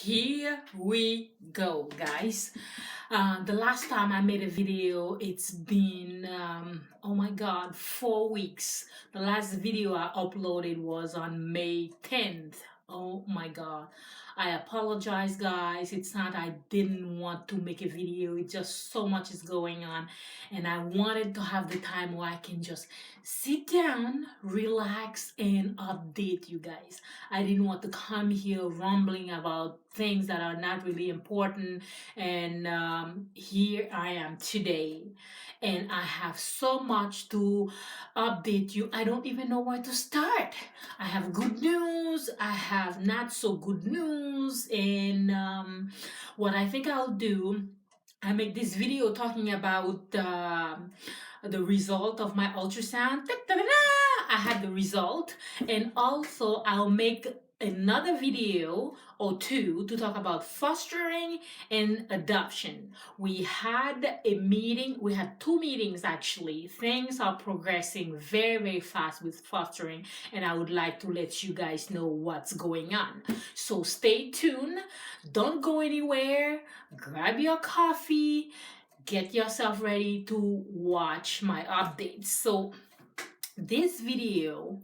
Here we go, guys. The last time I made a video, it's been, oh my god, 4 weeks. The last video I uploaded was on May 10th. Oh my god. I apologize, guys. It's not I didn't want to make a video. It's just so much is going on. And I wanted to have the time where I can just sit down, relax, and update you guys. I didn't want to come here rumbling about things that are not really important. And here I am today. And I have so much to update you. I don't even know where to start. I have good news, I have not so good news. And what I think I'll do, I make this video talking about the result of my ultrasound. I had the result, and also I'll make another video or two to talk about fostering and adoption. We had a meeting, we had two meetings actually. Things are progressing very, very fast with fostering, and I would like to let you guys know what's going on. So stay tuned, don't go anywhere, grab your coffee, get yourself ready to watch my updates. So this video,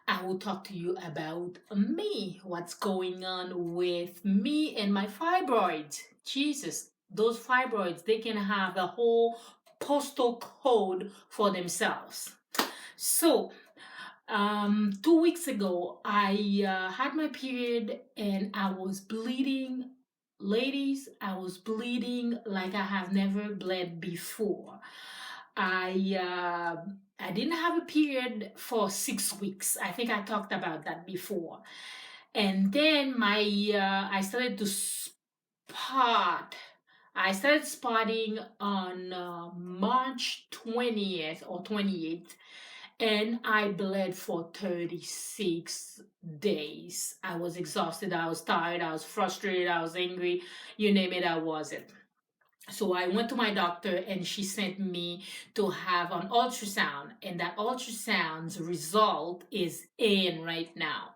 I will talk to you about me, what's going on with me and my fibroids. Jesus, those fibroids, they can have a whole postal code for themselves. So 2 weeks ago, I had my period and I was bleeding. Ladies, I was bleeding like I have never bled before. I didn't have a period for 6 weeks. I think I talked about that before. And then I started to spot. I started spotting on March 20th or 28th, and I bled for 36 days. I was exhausted, I was tired, I was frustrated, I was angry, you name it, I was it. So I went to my doctor and she sent me to have an ultrasound, and that ultrasound's result is in right now.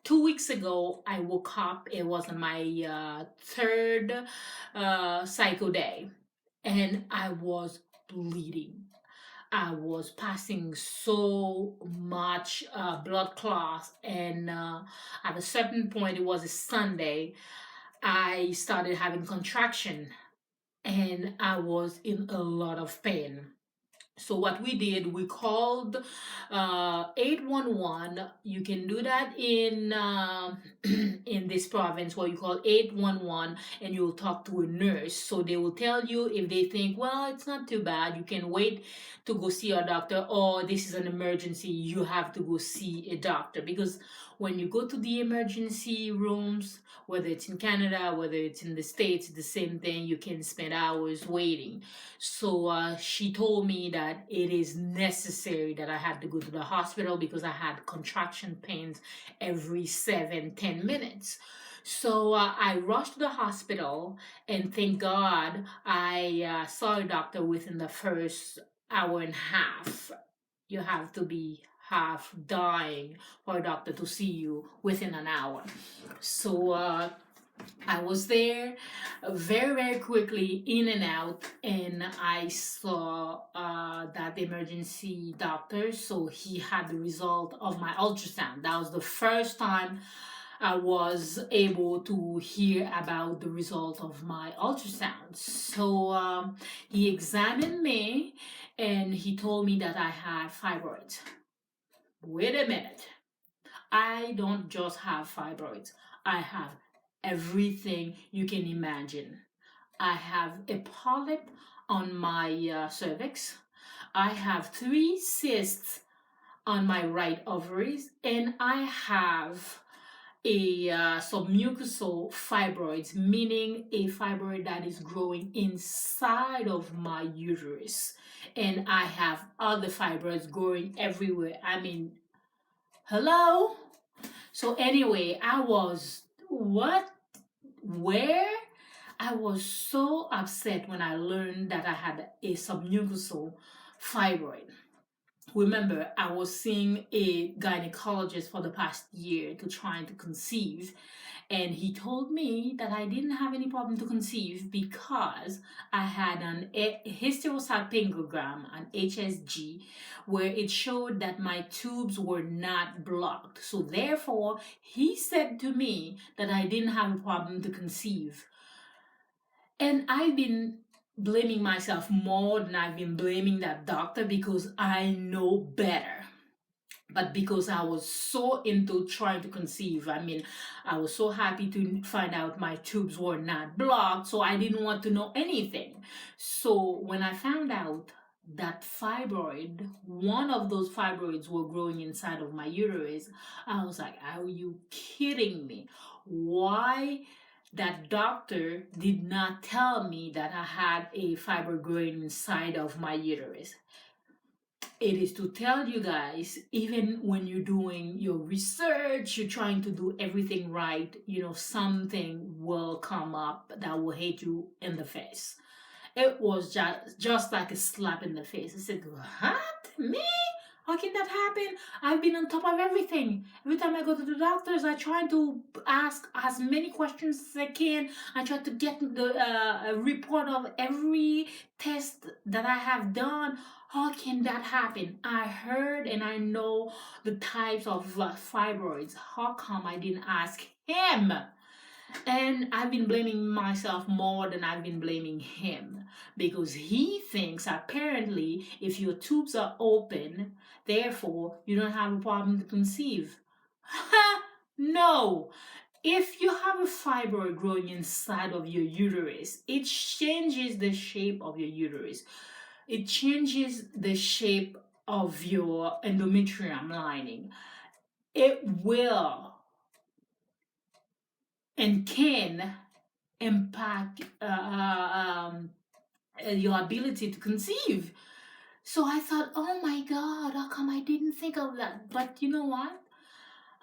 2 weeks ago, I woke up. It was on my third cycle day, and I was bleeding. I was passing so much blood clots, and at a certain point, it was a Sunday, I started having contraction, and I was in a lot of pain. So what we did, we called 811. You can do that in in this province, where you call 811 and you'll talk to a nurse. So they will tell you if they think, well, it's not too bad, you can wait to go see a doctor, or this is an emergency, you have to go see a doctor. Because when you go to the emergency rooms, whether it's in Canada, whether it's in the States, the same thing, you can spend hours waiting. So she told me that it is necessary that I had to go to the hospital because I had contraction pains every 7-10 minutes. So I rushed to the hospital, and thank God I saw a doctor within the first hour and a half. You have to be half dying for a doctor to see you within an hour. So I was there very, very quickly, in and out, and I saw that emergency doctor. So he had the result of my ultrasound. That was the first time I was able to hear about the result of my ultrasound. So he examined me and he told me that I had fibroids. Wait a minute. I don't just have fibroids. I have everything you can imagine. I have a polyp on my cervix. I have 3 cysts on my right ovaries, and I have a submucosal fibroids, meaning a fibroid that is growing inside of my uterus. And I have other fibroids growing everywhere. I mean, hello? So anyway, I was, what? Where? I was so upset when I learned that I had a submucosal fibroid. remember, I was seeing a gynecologist for the past year to try to conceive, and he told me that I didn't have any problem to conceive because I had an hysterosalpingogram, an HSG, where it showed that my tubes were not blocked. So therefore, he said to me that I didn't have a problem to conceive. And I've been blaming myself more than I've been blaming that doctor because I know better. But because I was so into trying to conceive, I mean, I was so happy to find out my tubes were not blocked, so I didn't want to know anything. So when I found out that fibroid, one of those fibroids were growing inside of my uterus, I was like, are you kidding me? Why that doctor did not tell me that I had a fibroid growing inside of my uterus? It is to tell you guys, even when you're doing your research, you're trying to do everything right, something will come up that will hit you in the face. It was just like a slap in the face. I said, what? Me? How can that happen? I've been on top of everything. Every time I go to the doctors, I try to ask as many questions as I can. I try to get the a report of every test that I have done. How can that happen? I heard and I know the types of fibroids. How come I didn't ask him? And I've been blaming myself more than I've been blaming him because he thinks apparently if your tubes are open, therefore you don't have a problem to conceive. No! If you have a fibroid growing inside of your uterus, it changes the shape of your uterus. It changes the shape of your endometrium lining. It will and can impact your ability to conceive. So I thought, oh my God, how come I didn't think of that? But you know what?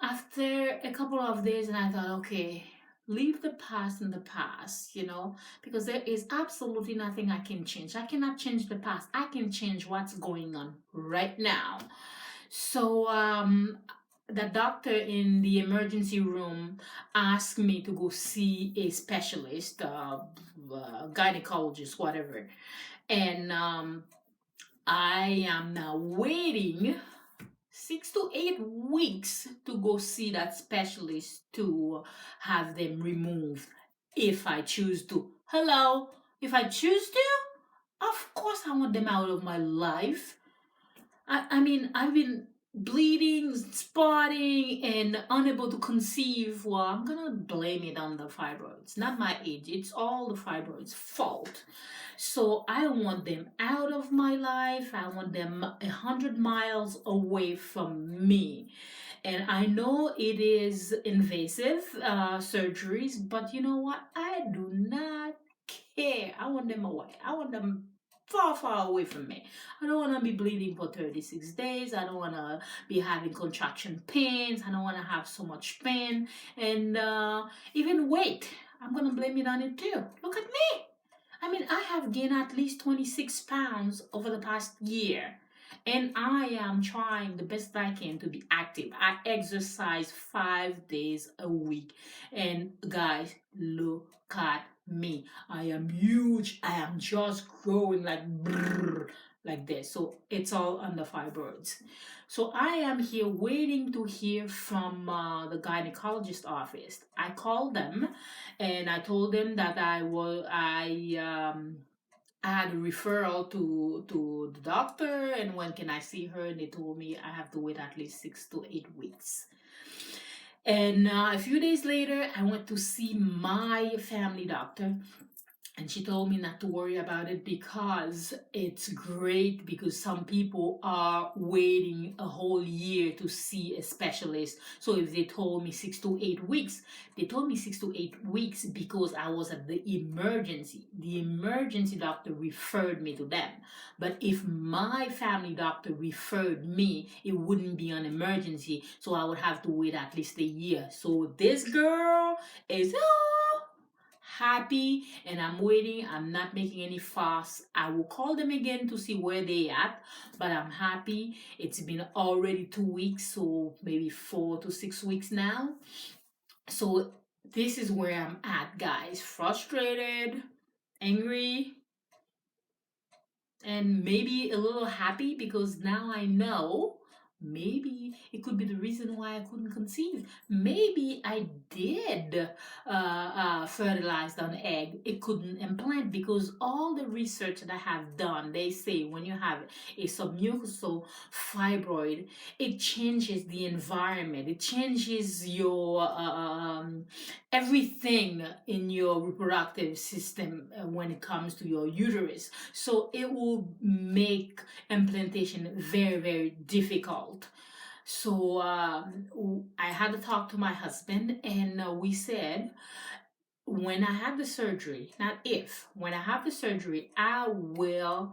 After a couple of days, and I thought, okay, leave the past in the past, because there is absolutely nothing I can change. I cannot change the past. I can change what's going on right now. So the doctor in the emergency room asked me to go see a specialist, gynecologist, whatever. And I am now waiting 6 to 8 weeks to go see that specialist to have them removed if I choose to. Hello? If I choose to? Of course I want them out of my life. I mean, I've been bleeding, spotting, and unable to conceive. Well, I'm gonna blame it on the fibroids, not my age. It's all the fibroids' fault. So I want them out of my life. I want them 100 miles away from me. And I know it is invasive surgeries, but you know what? I do not care. I want them away. I want them far, far away from me. I don't want to be bleeding for 36 days. I don't want to be having contraction pains. I don't want to have so much pain. And even weight, I'm going to blame it on it too. Look at me. I mean, I have gained at least 26 pounds over the past year. And I am trying the best I can to be active. I exercise 5 days a week. And guys, look at me. I am huge. I am just growing like this. So it's all under fibroids. So I am here waiting to hear from the gynecologist office. I called them and I told them that I had a referral to the doctor and when can I see her, and they told me I have to wait at least 6 to 8 weeks. And a few days later, I went to see my family doctor, and she told me not to worry about it because it's great, because some people are waiting a whole year to see a specialist. So if they told me 6 to 8 weeks, they told me 6 to 8 weeks because I was at the emergency. The emergency doctor referred me to them. But if my family doctor referred me, it wouldn't be an emergency. So I would have to wait at least a year. So this girl is happy and I'm waiting. I'm not making any fuss. I will call them again to see where they at, but I'm happy. It's been already 2 weeks, so maybe 4 to 6 weeks now. So this is where I'm at, guys. Frustrated, angry, and maybe a little happy because now I know maybe it could be the reason why I couldn't conceive. Maybe I did fertilize an egg. It couldn't implant because all the research that I have done, they say when you have a submucosal fibroid, it changes the environment. It changes your everything in your reproductive system when it comes to your uterus. So it will make implantation very, very difficult. So I had to talk to my husband, and we said, when I have the surgery, not if, when I have the surgery, I will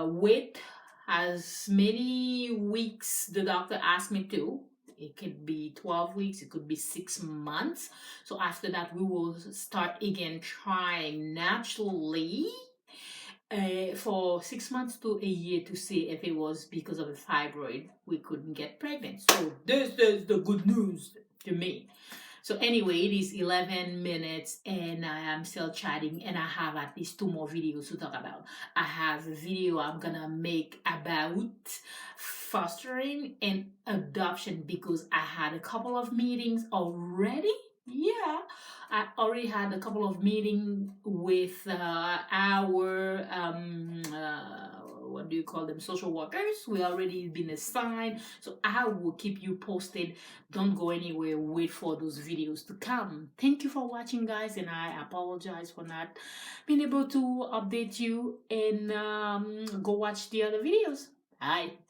wait as many weeks the doctor asked me to. It could be 12 weeks, it could be 6 months. So after that, we will start again trying naturally for 6 months to a year to see if it was because of a fibroid we couldn't get pregnant. So this is the good news to me. So anyway, it is 11 minutes and I am still chatting, and I have at least 2 more videos to talk about. I have a video I'm gonna make about fostering and adoption because I had a couple of meetings already. Yeah, I already had a couple of meetings with our what do you call them, social workers. We already been assigned, so I will keep you posted. Don't go anywhere, wait for those videos to come. Thank you for watching, guys, and I apologize for not being able to update you, and go watch the other videos. Bye.